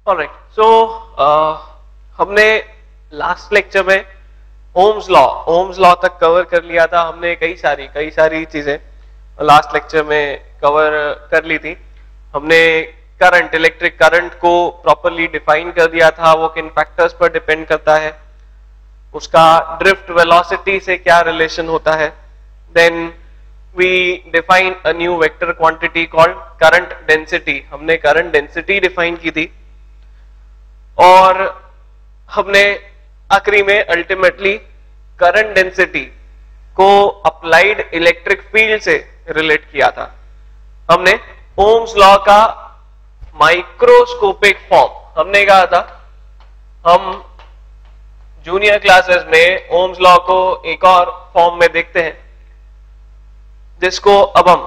Alright, सो हमने last lecture में Ohm's law तक कवर कर लिया था। हमने कई सारी चीजें लास्ट लेक्चर में कवर कर ली थी। हमने इलेक्ट्रिक करंट को प्रॉपरली डिफाइन कर दिया था, वो किन फैक्टर्स पर डिपेंड करता है, उसका ड्रिफ्ट वेलोसिटी से क्या रिलेशन होता है। Then we define a new vector quantity called current density. हमने करंट डेंसिटी डिफाइन की थी और हमने आखिरी में अल्टीमेटली करंट डेंसिटी को अप्लाइड इलेक्ट्रिक फील्ड से रिलेट किया था। हमने ओम्स लॉ का माइक्रोस्कोपिक फॉर्म हमने कहा था, हम जूनियर क्लासेस में ओम्स लॉ को एक और फॉर्म में देखते हैं जिसको अब हम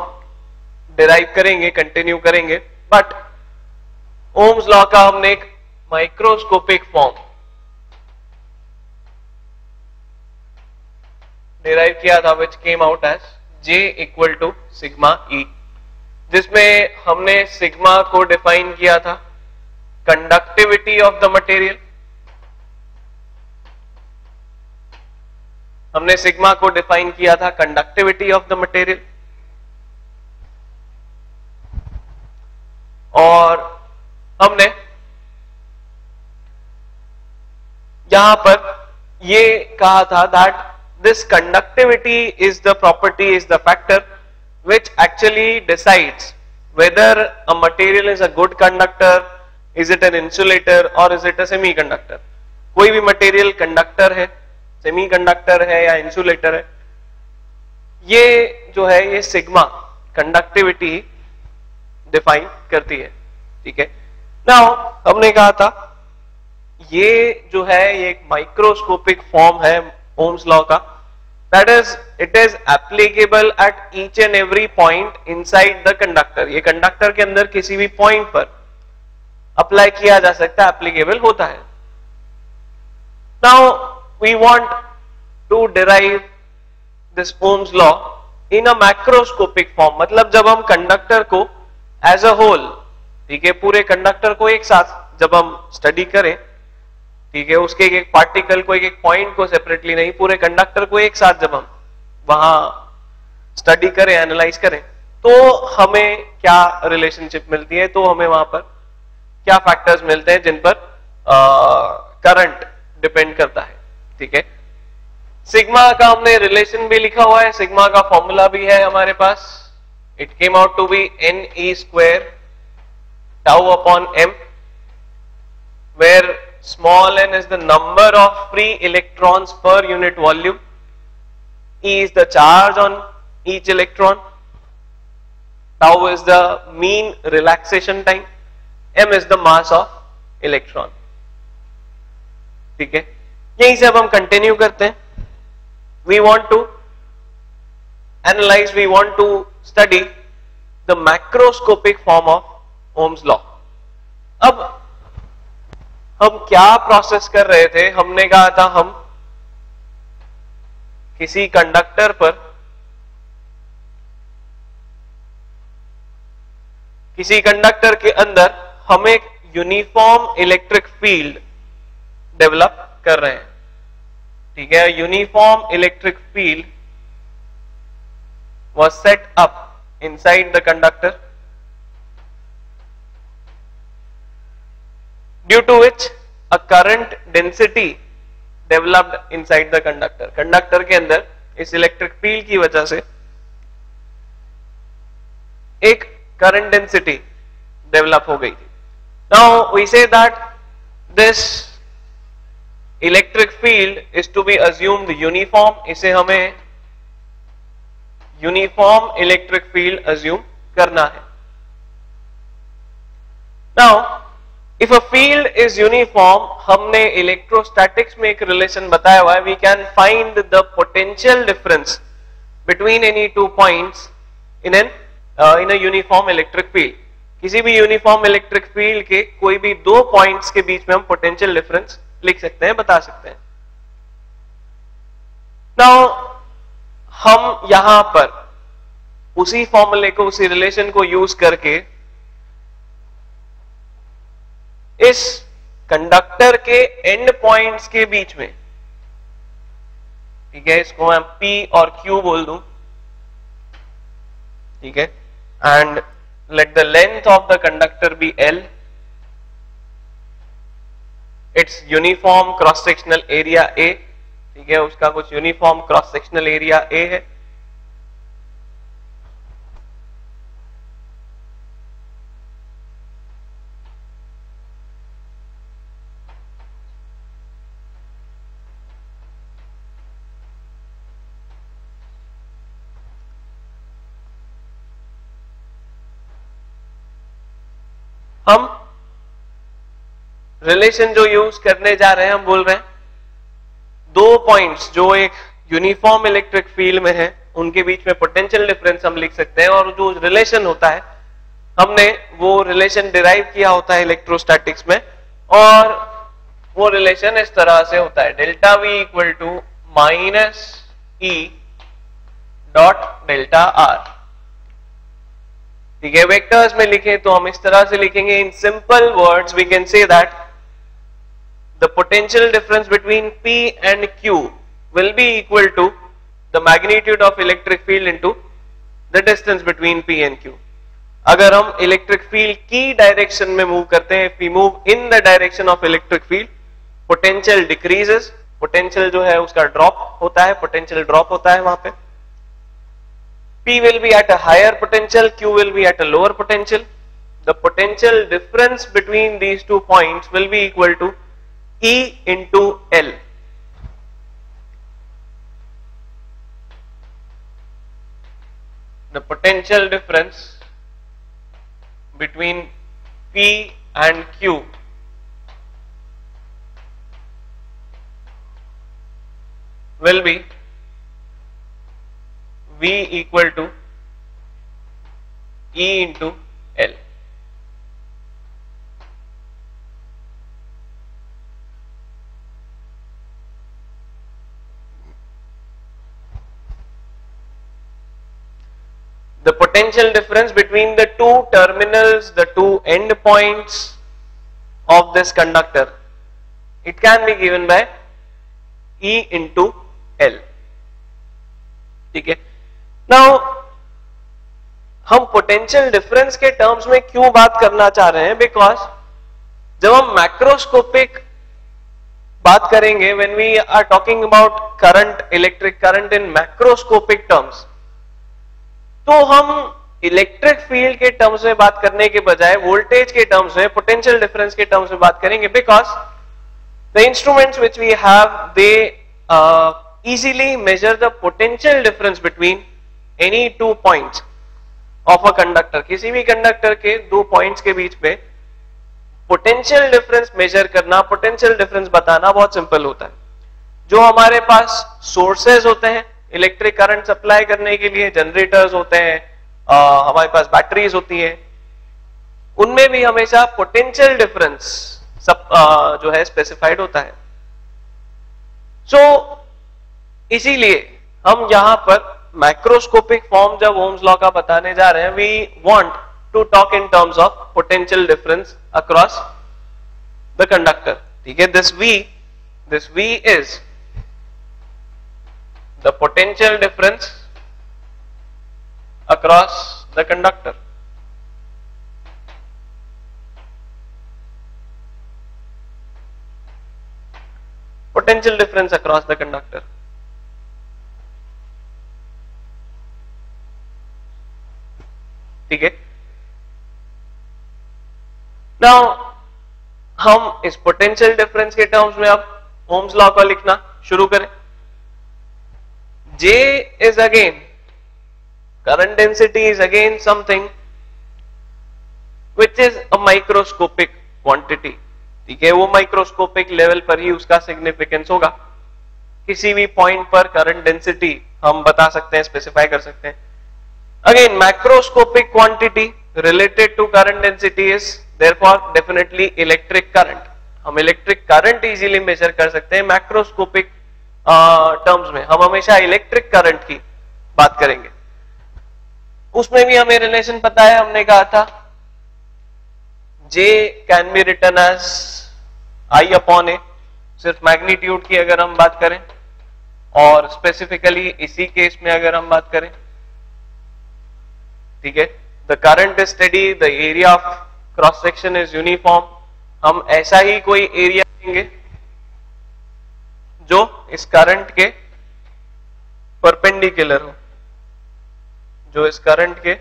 डिराइव करेंगे, कंटिन्यू करेंगे। बट ओम्स लॉ का हमने एक माइक्रोस्कोपिक फॉर्म डिराइव किया था which came out as J equal to sigma E, जिसमें हमने सिग्मा को डिफाइन किया था कंडक्टिविटी ऑफ द मटेरियल। हमने सिग्मा को डिफाइन किया था कंडक्टिविटी ऑफ द मटेरियल, और हमने यहां पर ये कहा था that this conductivity is the property, is the factor which actually decides whether a material is a good conductor, is it an insulator or is it a semiconductor। कोई भी material conductor है, सेमीकंडक्टर है या insulator है, ये जो है ये सिग्मा कंडक्टिविटी डिफाइन करती है। ठीक है, नाउ हमने कहा था ये जो है ये एक माइक्रोस्कोपिक फॉर्म है ओम्स लॉ का, that is it is applicable at each and every point inside the conductor. ये कंडक्टर के अंदर किसी भी पॉइंट पर अप्लाई किया जा सकता है, एप्लीकेबल होता है। Now we want to derive this Ohm's law in a macroscopic form, मतलब जब हम कंडक्टर को एज अ होल, ठीक है, पूरे कंडक्टर को एक साथ जब हम स्टडी करें, ठीक है, उसके एक पार्टिकल को एक पॉइंट को सेपरेटली नहीं, पूरे कंडक्टर को एक साथ जब हम वहां स्टडी करें, एनालाइज करें, तो हमें क्या रिलेशनशिप मिलती है, तो हमें वहां पर क्या फैक्टर्स मिलते हैं जिन पर करंट डिपेंड करता है। ठीक है, सिग्मा का हमने रिलेशन भी लिखा हुआ है, सिग्मा का फॉर्मूला भी है हमारे पास। It came out to be NE² tau upon m, where small n is the number of free electrons per unit volume, E is the charge on each electron, tau is the mean relaxation time, m is the mass of electron। ठीक है, यहीं से अब हम continue करते हैं। We want to analyze, we want to study the macroscopic form of Ohm's law। अब हम क्या प्रोसेस कर रहे थे, हमने कहा था हम किसी कंडक्टर पर किसी कंडक्टर के अंदर हम एक यूनिफॉर्म इलेक्ट्रिक फील्ड डेवलप कर रहे हैं। ठीक है, uniform electric field was set up inside the conductor, due to which a current density developed inside the conductor। Conductor के अंदर इस इलेक्ट्रिक फील्ड की वजह से एक करंट डेंसिटी डेवलप हो गई थी। Now we say that this electric field is to be assumed uniform, इसे हमें यूनिफॉर्म इलेक्ट्रिक फील्ड अज्यूम करना है। Now if a field is uniform, हमने इलेक्ट्रोस्टैटिक्स में एक रिलेशन बताया हुआ है, we can find the potential difference between any two points in a uniform electric field. किसी भी यूनिफॉर्म इलेक्ट्रिक फील्ड के कोई भी दो पॉइंट्स के बीच में हम पोटेंशियल डिफरेंस लिख सकते हैं, बता सकते हैं। नाउ हम यहां पर उसी फॉर्मूले को, उसी रिलेशन को यूज करके इस कंडक्टर के एंड पॉइंट्स के बीच में, ठीक है, इसको मैं P और Q बोल दूं, ठीक है, and let the length of the conductor be L, its uniform cross sectional area A, ठीक है, उसका कुछ uniform cross sectional area A है। हम रिलेशन जो यूज करने जा रहे हैं, हम बोल रहे हैं दो पॉइंट्स जो एक यूनिफॉर्म इलेक्ट्रिक फील्ड में है, उनके बीच में पोटेंशियल डिफरेंस हम लिख सकते हैं, और जो रिलेशन होता है हमने वो रिलेशन डिराइव किया होता है इलेक्ट्रोस्टैटिक्स में, और वो रिलेशन इस तरह से होता है delta V equal to minus E dot delta R, ठीक है। वेक्टर्स में लिखें तो हम इस तरह से लिखेंगे, in simple words we can say that the potential difference between P and Q will be equal to the magnitude of electric field into the distance between P and Q। अगर हम इलेक्ट्रिक फील्ड की direction में move करते हैं, if we move in the direction of electric field, potential decreases, potential जो है उसका drop होता है, पोटेंशियल ड्रॉप होता है वहां पे। P will be at a higher potential, Q will be at a lower potential. The potential difference between these 2 points will be equal to E into L. The potential difference between P and Q will be V equal to E into L. The potential difference between the two terminals, the two end points of this conductor, it can be given by E into L, ठीक है। Now हम potential difference के terms में क्यों बात करना चाह रहे हैं, बिकॉज जब हम मैक्रोस्कोपिक बात करेंगे, when we are talking about current, electric current in macroscopic terms, तो हम इलेक्ट्रिक फील्ड के टर्म्स में बात करने के बजाय वोल्टेज के टर्म्स में, पोटेंशियल डिफरेंस के टर्म्स में बात करेंगे, because the instruments which we have they easily measure the potential difference between any 2 points of a conductor। किसी भी कंडक्टर के 2 पॉइंट्स के बीच में पोटेंशियल डिफरेंस मेजर करना, पोटेंशियल डिफरेंस बताना बहुत सिंपल होता है। जो हमारे पास सोर्सेज होते हैं इलेक्ट्रिक करंट सप्लाई करने के लिए, जनरेटर्स होते हैं, हमारे पास बैटरीज होती है, उनमें भी हमेशा पोटेंशियल डिफरेंस जो है स्पेसिफाइड होता है। सो इसीलिए हम यहां पर मैक्रोस्कोपिक फॉर्म जब ओम्स लॉ का बताने जा रहे हैं, we want to talk in terms of potential difference across the conductor, ठीक है। This V is the potential difference across the conductor. Potential difference across the conductor, ठीक है। नाउ हम इस पोटेंशियल डिफरेंस के टर्म्स में अब ओम्स लॉ को लिखना शुरू करें। J is again, current density is again something which is a microscopic quantity, ठीक है। वो माइक्रोस्कोपिक लेवल पर ही उसका सिग्निफिकेंस होगा। किसी भी पॉइंट पर करंट डेंसिटी हम बता सकते हैं, स्पेसिफाई कर सकते हैं। Again, macroscopic quantity related to current density is therefore definitely electric current। हम इलेक्ट्रिक करंट इजीली मेजर कर सकते हैं मैक्रोस्कोपिक टर्म्स में। हम हमेशा इलेक्ट्रिक करंट की बात करेंगे। उसमें भी हमें रिलेशन पता है, हमने कहा था J can be written as I upon a, सिर्फ मैग्नीट्यूड की अगर हम बात करें, और स्पेसिफिकली इसी केस में अगर हम बात करें, ठीक है, the current is steady, the area of cross section is uniform, हम ऐसा ही कोई एरिया लेंगे जो इस करंट के परपेंडिकुलर हो, जो इस करंट के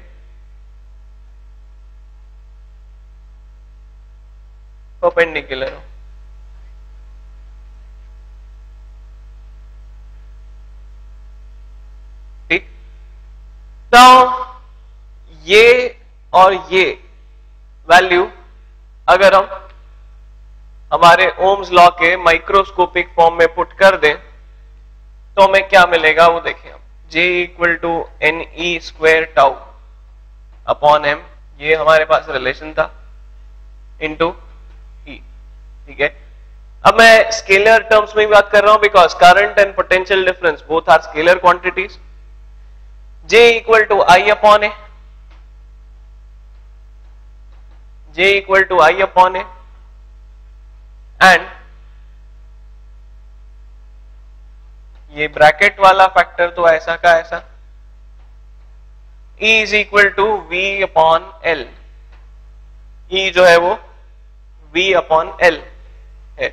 परपेंडिकुलर हो। ठीक, तो ये और ये वैल्यू अगर हम हमारे ओम्स लॉ के माइक्रोस्कोपिक फॉर्म में पुट कर दें तो हमें क्या मिलेगा वो देखें हम। J equal to N E square tau upon M, ये हमारे पास रिलेशन था, इनटू ई। ठीक है, अब मैं स्केलर टर्म्स में ही बात कर रहा हूं because current and potential difference both are scalar quantities. J equal to I upon A, J equal to I upon A, and ये ब्रैकेट वाला फैक्टर तो ऐसा का ऐसा, E is equal to V upon L, E जो है वो V upon L है।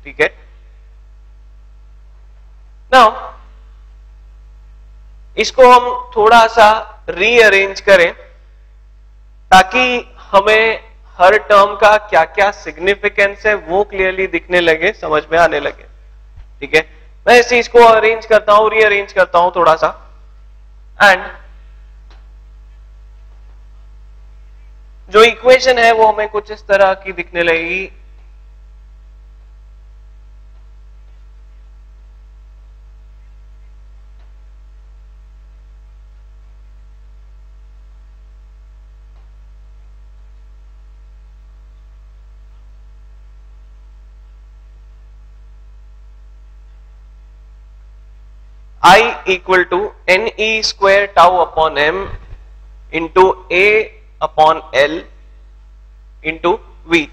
ठीक है, नाउ इसको हम थोड़ा सा रीअरेंज करें ताकि हमें हर टर्म का क्या क्या सिग्निफिकेंस है वो क्लियरली दिखने लगे, समझ में आने लगे। ठीक है, मैं इस चीज को अरेंज करता हूं, रीअरेंज करता हूं थोड़ा सा, एंड जो इक्वेशन है वो हमें कुछ इस तरह की दिखने लगेगी। I equal to N E square tau upon M into A upon L into V.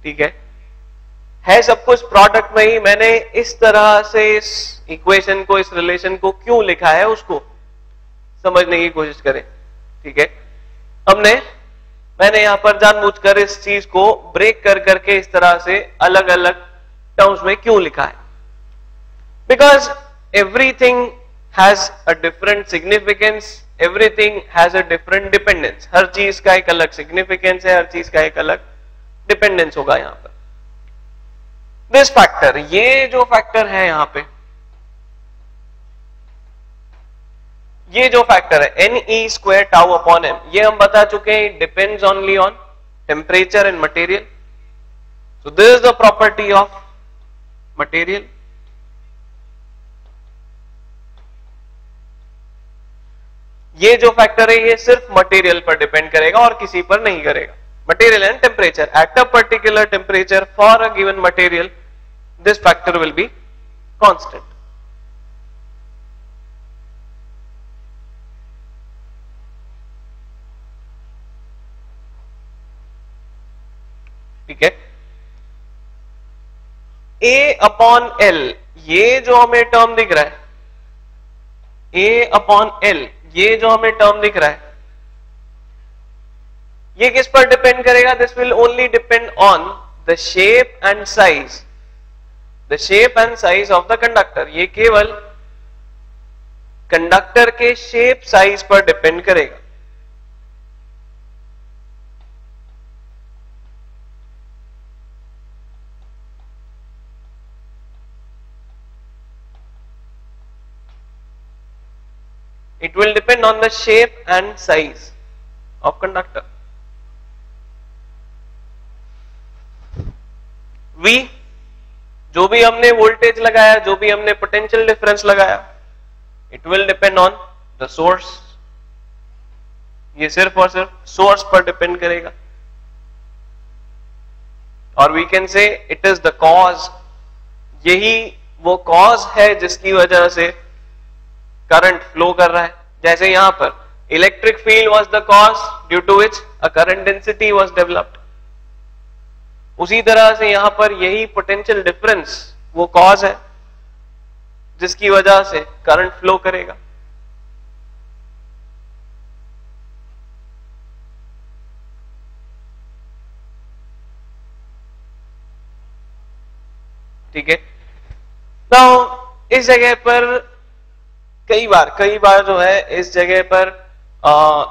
ठीक है सब कुछ प्रोडक्ट में ही। मैंने इस तरह से इस इक्वेशन को, इस रिलेशन को क्यों लिखा है उसको समझने की कोशिश करें। ठीक है, मैंने यहां पर जानबूझकर इस चीज को ब्रेक कर करके इस तरह से अलग अलग टर्म्स में क्यों लिखा है, because everything has a different significance, everything has a different dependence. हर चीज का एक अलग सिग्निफिकेंस है, हर चीज का एक अलग डिपेंडेंस होगा। यहां पर दिस फैक्टर, ये जो फैक्टर है यहां पे, ये जो फैक्टर है N E square tau upon M, ये हम बता चुके हैं, it depends only on temperature and material. So this is the property of material. ये जो फैक्टर है ये सिर्फ मटेरियल पर डिपेंड करेगा और किसी पर नहीं करेगा। Material and temperature, at a particular temperature for a given material this factor will be constant. ठीक है, A अपॉन एल, ये जो हमें टर्म दिख रहा है, A अपॉन एल, ये जो हमें टर्म दिख रहा है, ये किस पर डिपेंड करेगा? This will only depend on the shape and size, the shape and size of the conductor. ये केवल कंडक्टर के शेप साइज पर डिपेंड करेगा। It will depend on the shape and size of conductor. V, जो भी हमने voltage लगाया, जो भी हमने पोटेंशियल डिफरेंस लगाया, it will depend on the source. ये सिर्फ और सिर्फ सोर्स पर डिपेंड करेगा। और we can say it is the cause, यही वो कॉज है जिसकी वजह से करंट फ्लो कर रहा है। जैसे यहां पर electric field was the cause due to which a current density was developed, उसी तरह से यहां पर यही पोटेंशियल डिफरेंस वो कॉज है जिसकी वजह से करंट फ्लो करेगा। ठीक है, तो इस जगह पर कई बार जो है इस जगह पर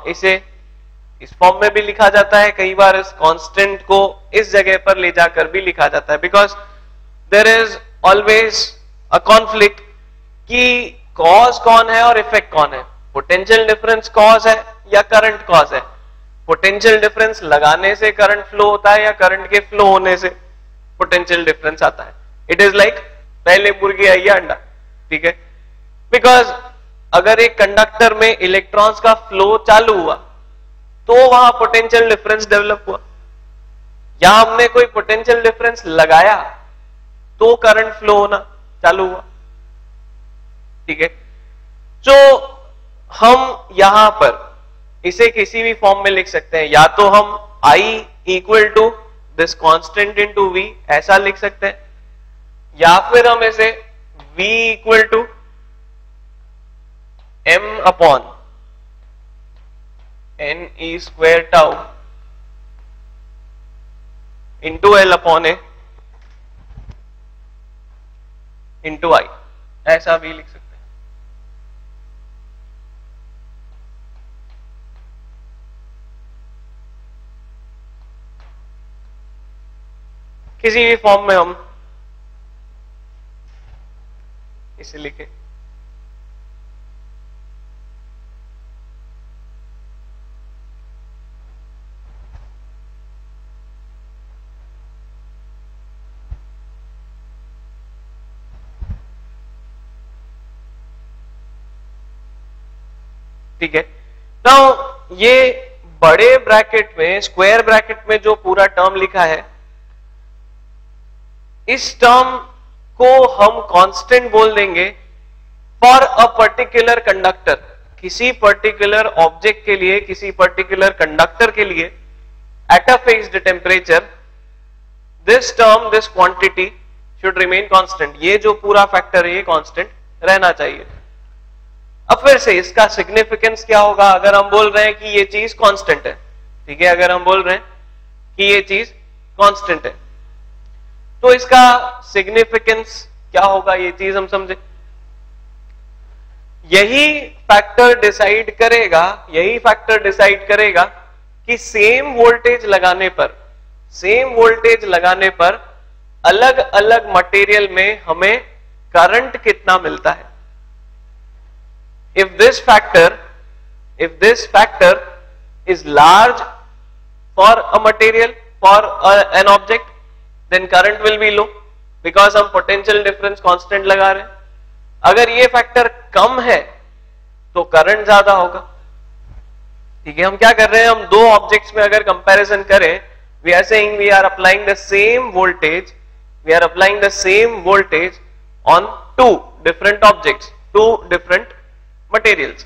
इसे इस फॉर्म में भी लिखा जाता है, कई बार इस कांस्टेंट को इस जगह पर ले जाकर भी लिखा जाता है, because there is always a conflict कि कॉज कौन है और इफेक्ट कौन है। पोटेंशियल डिफरेंस कॉज है या करंट कॉज है? पोटेंशियल डिफरेंस लगाने से करंट फ्लो होता है या करंट के फ्लो होने से पोटेंशियल डिफरेंस आता है? इट इज लाइक पहले मुर्गी आई या अंडा, ठीक है, बिकॉज अगर एक कंडक्टर में इलेक्ट्रॉन्स का फ्लो चालू हुआ तो वहां पोटेंशियल डिफरेंस डेवलप हुआ, या हमने कोई पोटेंशियल डिफरेंस लगाया तो करंट फ्लो होना चालू हुआ, ठीक है। जो हम यहां पर इसे किसी भी फॉर्म में लिख सकते हैं, या तो हम I equal to this constant into V ऐसा लिख सकते हैं, या फिर हम इसे V equal to m upon n e square tau into L upon A into I ऐसा भी लिख सकते हैं। किसी भी फॉर्म में हम इसे लिखें। ठीक है, नाउ ये बड़े ब्रैकेट में, स्क्वायर ब्रैकेट में जो पूरा टर्म लिखा है, इस टर्म को हम कांस्टेंट बोल देंगे फॉर अ पर्टिकुलर कंडक्टर। किसी पर्टिकुलर ऑब्जेक्ट के लिए, किसी पर्टिकुलर कंडक्टर के लिए at a fixed temperature this term, this quantity should remain constant. ये जो पूरा फैक्टर है ये कांस्टेंट रहना चाहिए। अब फिर से इसका सिग्निफिकेंस क्या होगा अगर हम बोल रहे हैं कि ये चीज कांस्टेंट है, ठीक है, अगर हम बोल रहे हैं कि ये चीज कांस्टेंट है तो इसका सिग्निफिकेंस क्या होगा, ये चीज हम समझे। यही फैक्टर डिसाइड करेगा कि सेम वोल्टेज लगाने पर अलग अलग मटेरियल में हमें करंट कितना मिलता है। If this factor is large for a material, for an object, then current will be low because हम potential difference constant लगा रहे हैं। अगर ये फैक्टर कम है तो करंट ज्यादा होगा, ठीक है। हम क्या कर रहे हैं, हम दो ऑब्जेक्ट्स में अगर कंपैरिजन करें, we are saying we are applying the same voltage on two different objects, two different materials.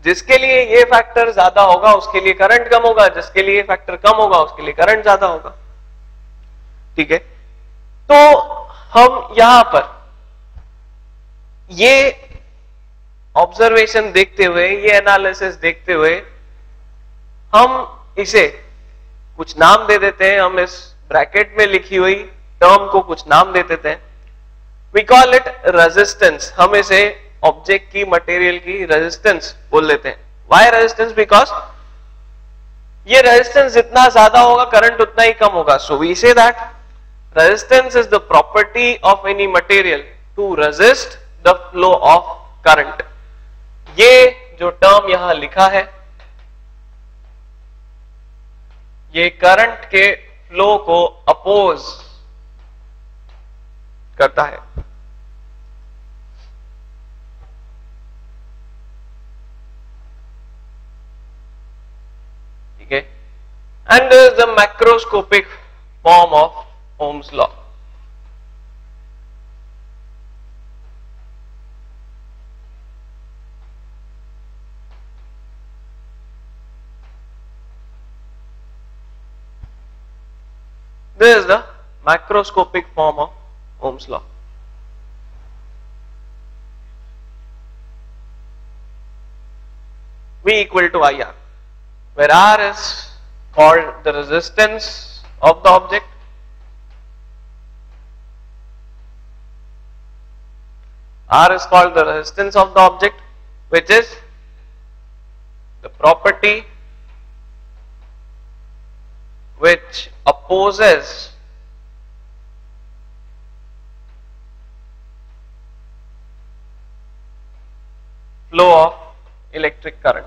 जिसके लिए ये फैक्टर ज्यादा होगा उसके लिए करंट कम होगा, जिसके लिए फैक्टर कम होगा उसके लिए करंट ज्यादा होगा, ठीक है। तो हम यहां पर ये ऑब्जर्वेशन देखते हुए, ये एनालिसिस देखते हुए हम इसे कुछ नाम दे देते हैं। हम इस ब्रैकेट में लिखी हुई टर्म को कुछ नाम दे देते हैं। We call it resistance. हम इसे ऑब्जेक्ट की, मटेरियल की रेजिस्टेंस बोल लेते हैं। Why resistance? बिकॉज ये रेजिस्टेंस जितना ज्यादा होगा करंट उतना ही कम होगा। So we say that resistance is the property of any material to resist the flow of current. ये जो टर्म यहां लिखा है ये करंट के फ्लो को अपोज करता है। And there is the macroscopic form of Ohm's law. This is the macroscopic form of Ohm's law. V equal to IR, where R is called the resistance of the object, R is called the resistance of the object, which is the property which opposes flow of electric current.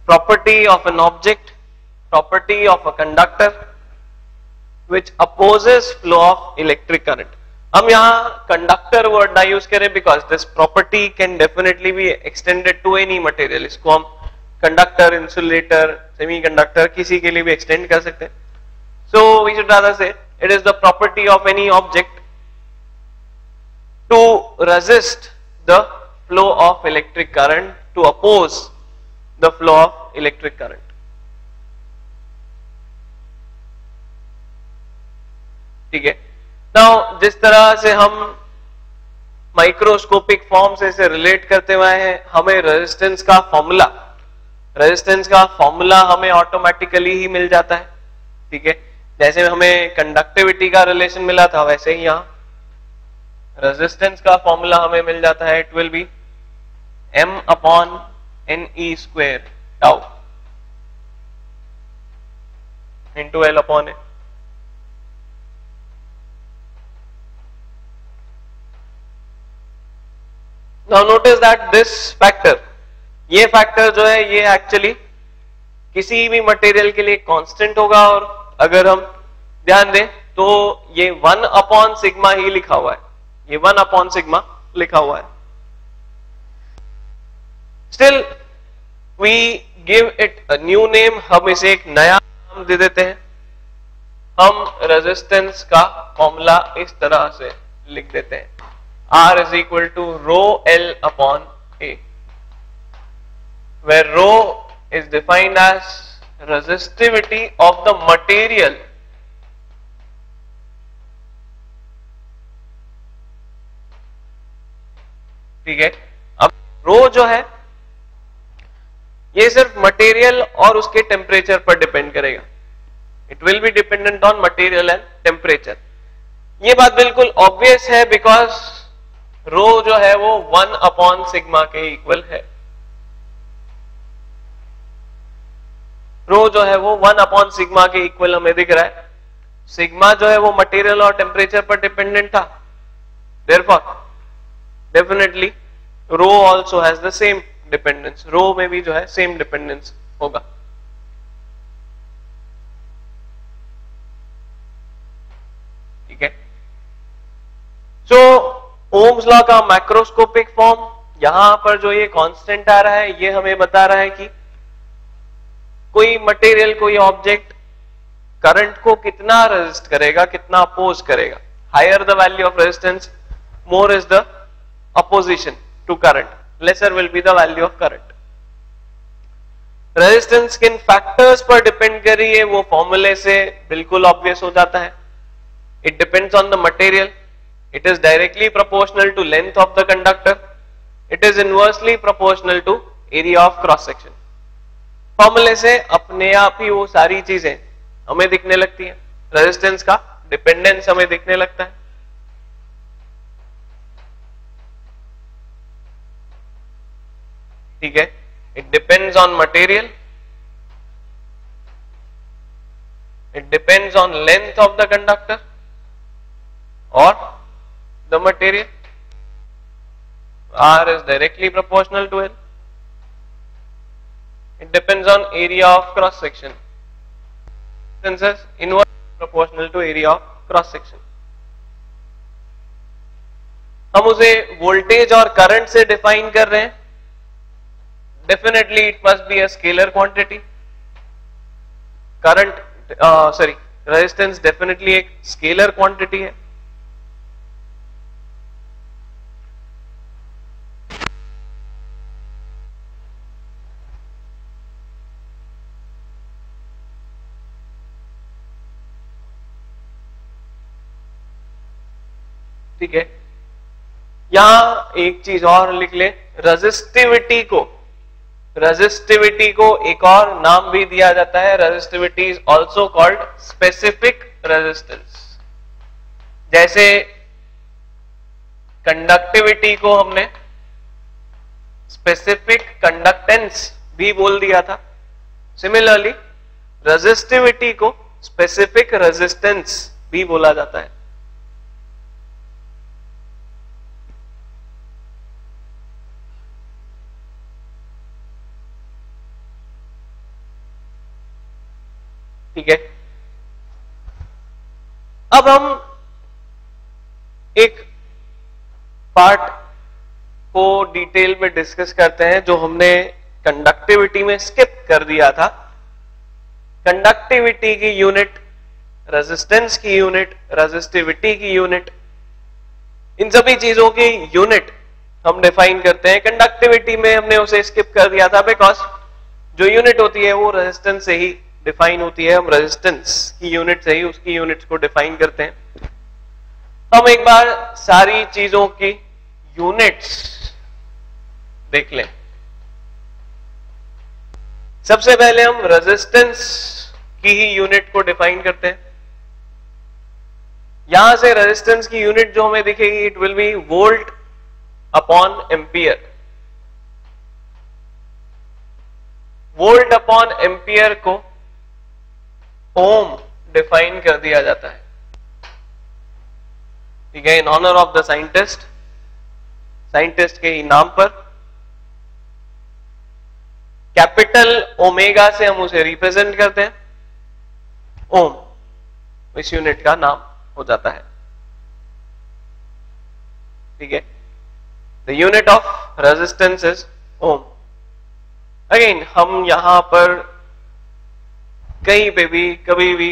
Property of an object, property of a conductor which opposes flow of electric current. हम यहाँ conductor word ना use करें because this property can definitely be extended to any material. इसको हम conductor, insulator, semiconductor किसी के लिए भी extend कर सकते हैं. So we should rather say it is the property of any object to resist the flow of electric current, to oppose the flow of electric current. ठीक है. Now जिस तरह से हम माइक्रोस्कोपिक फॉर्म से इसे रिलेट करते हुए हैं, हमें रेजिस्टेंस का फॉर्मूला हमें ऑटोमेटिकली ही मिल जाता है. ठीक है. जैसे हमें कंडक्टिविटी का रिलेशन मिला था, वैसे ही यहाँ रेजिस्टेंस का फॉर्मूला हमें मिल जाता है. It will B m upon NE square tau into L upon A. Now notice that this factor, ये फैक्टर जो है ये एक्चुअली किसी भी मटेरियल के लिए कांस्टेंट होगा, और अगर हम ध्यान दें तो ये 1 अपॉन सिग्मा ही लिखा हुआ है, ये 1 अपॉन सिग्मा लिखा हुआ है. Still we give it a new name, हम इसे एक नया नाम दे देते हैं. हम रेजिस्टेंस का फॉर्मूला इस तरह से लिख देते हैं, R is equal to rho L upon A, where rho is defined as resistivity of the material ठीक है. अब रो जो है ये सिर्फ मटेरियल और उसके टेम्परेचर पर डिपेंड करेगा. It will be dependent on material and temperature. ये बात बिल्कुल ऑब्वियस है बिकॉज रो जो है वो 1 अपॉन सिग्मा के इक्वल है. रो जो है वो 1 अपॉन सिग्मा के इक्वल हमें दिख रहा है. सिग्मा जो है वो मटेरियल और टेम्परेचर पर डिपेंडेंट था, therefore definitely rho also has the same dependence. Rho में भी जो है सेम डिपेंडेंस होगा. ठीक है. सो ओम्स लॉ का मैक्रोस्कोपिक फॉर्म, यहां पर जो ये कांस्टेंट आ रहा है ये हमें बता रहा है कि कोई मटेरियल, कोई ऑब्जेक्ट करंट को कितना रेजिस्ट करेगा, कितना अपोज करेगा. Higher the value of resistance, more is the opposition to current, lesser will be the value of current. Resistance किन फैक्टर्स पर डिपेंड कर रही है वो फॉर्मूले से बिल्कुल ऑब्वियस हो जाता है. It depends on the material, it is directly proportional to length of the conductor, it is inversely proportional to area of cross section. फॉर्मूले से अपने आप ही वो सारी चीजें हमें दिखने लगती हैं. रेजिस्टेंस का डिपेंडेंस हमें दिखने लगता है. ठीक है. It depends on material, it depends on length of the conductor और the material. R is directly proportional to L. It depends on area of cross section. Since is inversely proportional to area of cross section. हम उसे voltage और current से define कर रहे हैं, definitely it must be a scalar quantity. Current sorry resistance definitely एक scalar quantity है। ठीक है, यहां एक चीज और लिख ले, रेजिस्टिविटी को एक और नाम भी दिया जाता है, resistivity is also called specific resistance. जैसे कंडक्टिविटी को हमने स्पेसिफिक कंडक्टेंस भी बोल दिया था, सिमिलरली रेजिस्टिविटी को स्पेसिफिक रेजिस्टेंस भी बोला जाता है। ठीक है, अब हम एक पार्ट को डिटेल में डिस्कस करते हैं जो हमने कंडक्टिविटी में स्किप कर दिया था। कंडक्टिविटी की यूनिट, रेजिस्टेंस की यूनिट, रेजिस्टिविटी की यूनिट, इन सभी चीजों की यूनिट हम डिफाइन करते हैं। कंडक्टिविटी में हमने उसे स्किप कर दिया था बिकॉज जो यूनिट होती है वो रेजिस्टेंस से ही डिफाइन होती है, हम रेजिस्टेंस की यूनिट से ही उसकी यूनिट्स को डिफाइन करते हैं। हम एक बार सारी चीजों की यूनिट्स देख लें। सबसे पहले हम रेजिस्टेंस की ही यूनिट को डिफाइन करते हैं। यहां से रेजिस्टेंस की यूनिट जो हमें दिखेगी, it will be volt upon ampere. Volt upon ampere को ओम डिफाइन कर दिया जाता है। ठीक है, in honour of the scientist, scientist के ही नाम पर कैपिटल ओमेगा से हम उसे रिप्रेजेंट करते हैं, ओम इस यूनिट का नाम हो जाता है। ठीक है, the unit of resistance is ohm. Again हम यहां पर कहीं पे भी कभी भी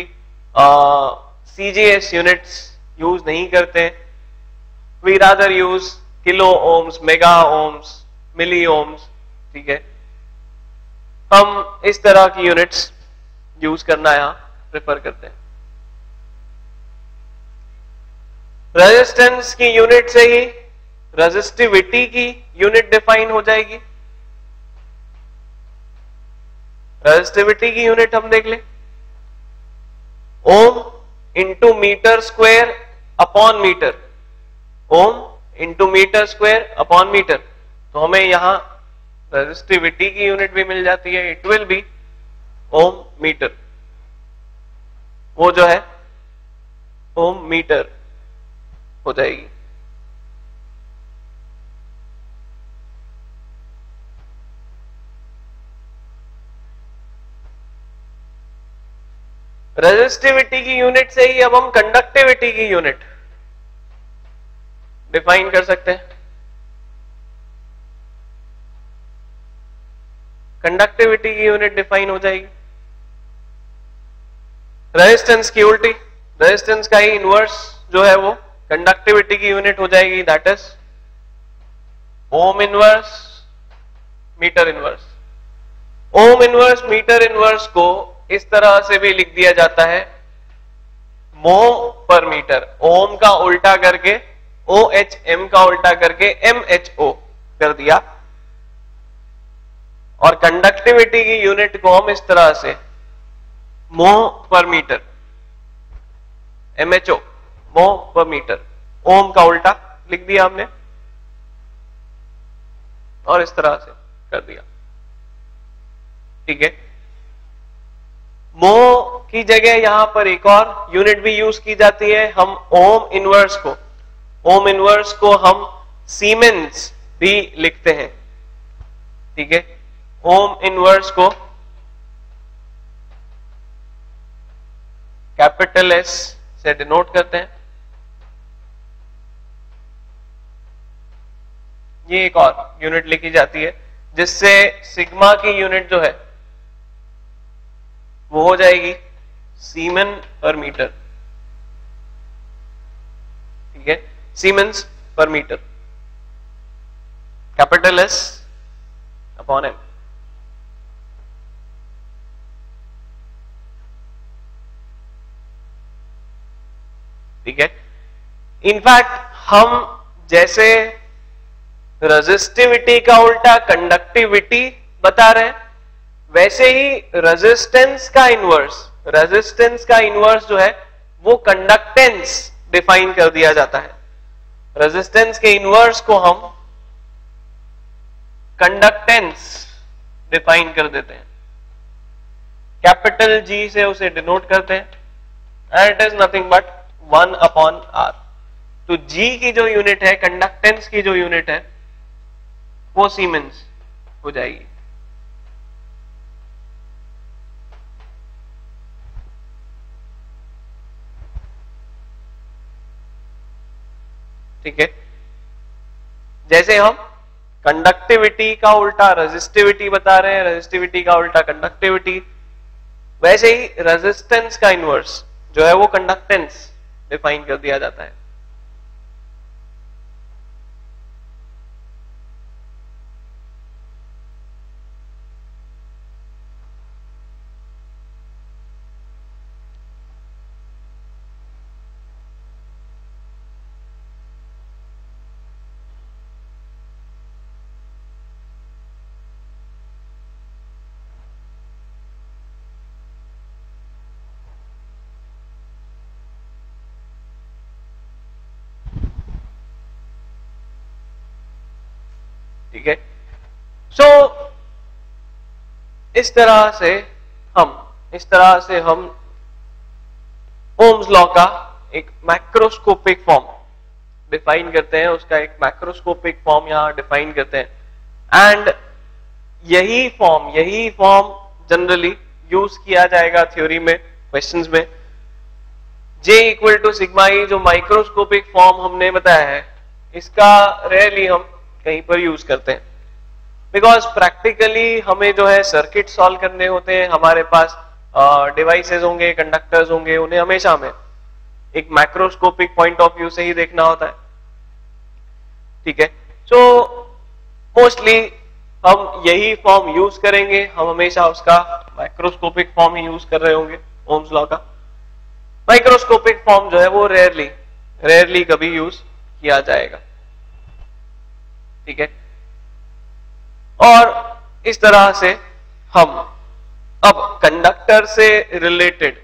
सीजीएस यूनिट्स यूज नहीं करते, we rather use kilo ohms, mega ohms, milli ohms. ठीक है, हम इस तरह की यूनिट्स यूज करना यहां प्रेफर करते हैं। रेजिस्टेंस की यूनिट से ही रेजिस्टिविटी की यूनिट डिफाइन हो जाएगी। रेजिस्टिविटी की यूनिट हम देख लें, ohm into metre square upon metre, ohm into metre square upon metre. तो हमें यहां रेजिस्टिविटी की यूनिट भी मिल जाती है, it will be ohm metre. वो जो है ओम मीटर हो जाएगी। रेजिस्टिविटी की यूनिट से ही अब हम कंडक्टिविटी की यूनिट डिफाइन कर सकते हैं। कंडक्टिविटी की यूनिट डिफाइन हो जाएगी रेजिस्टेंस की उल्टी, रेजिस्टेंस का ही इनवर्स जो है वो कंडक्टिविटी की यूनिट हो जाएगी, that is ohm inverse metre inverse. Ohm inverse metre inverse को इस तरह से भी लिख दिया जाता है, मोह पर मीटर, ओम का उल्टा करके OHM का उल्टा करके MHO कर दिया। और कंडक्टिविटी की यूनिट को हम इस तरह से मोह पर मीटर, MHO, मोह पर मीटर, ओम का उल्टा लिख दिया हमने और इस तरह से कर दिया। ठीक है, मोह की जगह यहां पर एक और यूनिट भी यूज की जाती है, हम ओम इनवर्स को हम सीमेंस भी लिखते हैं। ठीक है, ओम इनवर्स को कैपिटल S से डिनोट करते हैं। ये एक और यूनिट लिखी जाती है जिससे सिग्मा की यूनिट जो है वो हो जाएगी सीमेन पर मीटर। ठीक है, siemens per metre, capital S upon M. ठीक है, इनफैक्ट हम जैसे रेजिस्टिविटी का उल्टा कंडक्टिविटी बता रहे हैं, वैसे ही रेजिस्टेंस का इनवर्स जो है वो कंडक्टेंस डिफाइन कर दिया जाता है। रेजिस्टेंस के इनवर्स को हम कंडक्टेंस डिफाइन कर देते हैं, कैपिटल जी से उसे डिनोट करते हैं, and it is nothing but 1 upon R. तो जी की जो यूनिट है, कंडक्टेंस की जो यूनिट है, वो सीमेंस हो जाएगी। ठीक है, जैसे हम कंडक्टिविटी का उल्टा रेजिस्टिविटी बता रहे हैं, रेजिस्टिविटी का उल्टा कंडक्टिविटी, वैसे ही रेजिस्टेंस का इनवर्स जो है वो कंडक्टेंस डिफाइन कर दिया जाता है। ठीक है, सो इस तरह से हम ओम्स लॉ का एक मैक्रोस्कोपिक फॉर्म डिफाइन करते हैं, उसका एक मैक्रोस्कोपिक फॉर्म यहां डिफाइन करते हैं। एंड यही फॉर्म जनरली यूज किया जाएगा थ्योरी में, क्वेश्चंस में। J equal to sigma E जो माइक्रोस्कोपिक फॉर्म हमने बताया है, इसका रेयरली हम कहीं पर यूज करते हैं, बिकॉज प्रैक्टिकली हमें जो है सर्किट सॉल्व करने होते हैं, हमारे पास डिवाइसेस होंगे, कंडक्टर्स होंगे, उन्हें हमेशा हमें एक मैक्रोस्कोपिक पॉइंट ऑफ व्यू से ही देखना होता है। ठीक है, सो मोस्टली हम यही फॉर्म यूज करेंगे, हम हमेशा उसका मैक्रोस्कोपिक फॉर्म ही यूज कर रहे होंगे। ओम्स लॉ का माइक्रोस्कोपिक फॉर्म जो है वो रेयरली कभी यूज किया जाएगा। ठीक है, और इस तरह से हम अब कंडक्टर से रिलेटेड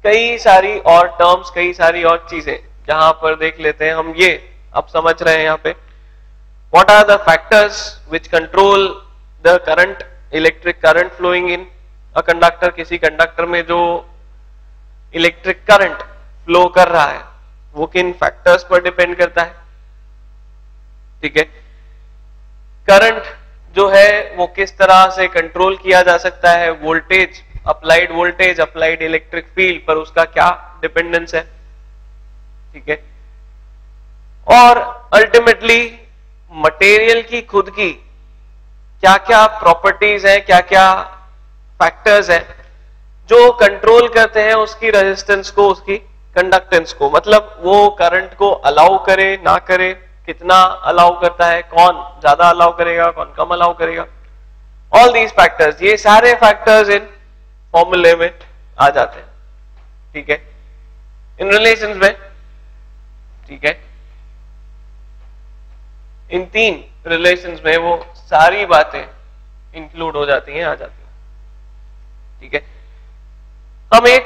कई सारी और टर्म्स, कई सारी और चीजें जहां पर देख लेते हैं। हम ये अब समझ रहे हैं यहां पे, what are the factors which control the current, electric current flowing in a conductor. किसी कंडक्टर में जो इलेक्ट्रिक करंट फ्लो कर रहा है वो किन फैक्टर्स पर डिपेंड करता है। ठीक है, करंट जो है वो किस तरह से कंट्रोल किया जा सकता है, वोल्टेज, अप्लाइड इलेक्ट्रिक फील्ड पर उसका क्या डिपेंडेंस है। ठीक है, और अल्टीमेटली मटेरियल की खुद की क्या क्या प्रॉपर्टीज है, क्या क्या फैक्टर्स है जो कंट्रोल करते हैं उसकी रेजिस्टेंस को, उसकी कंडक्टेंस को। मतलब वो करंट को अलाउ करे ना करे, कितना अलाउ करता है, कौन ज्यादा अलाउ करेगा, कौन कम अलाउ करेगा। ऑल दीज फैक्टर्स, ये सारे फैक्टर्स इन फॉर्मूले में आ जाते हैं। ठीक है, इन रिलेशंस में। ठीक है, इन 3 रिलेशंस में वो सारी बातें इंक्लूड हो जाती हैं, आ जाती हैं। ठीक है, हम एक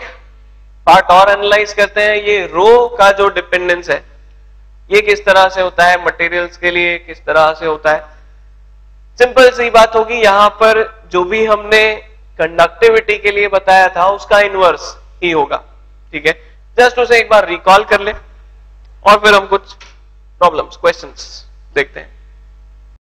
पार्ट और एनालाइज करते हैं। ये रो का जो डिपेंडेंस है ये किस तरह से होता है मटेरियल्स के लिए, किस तरह से होता है। सिंपल सी बात होगी, यहां पर जो भी हमने कंडक्टिविटी के लिए बताया था उसका इनवर्स ही होगा। ठीक है, जस्ट उसे एक बार रिकॉल कर ले और फिर हम कुछ प्रॉब्लम्स, क्वेश्चंस देखते हैं।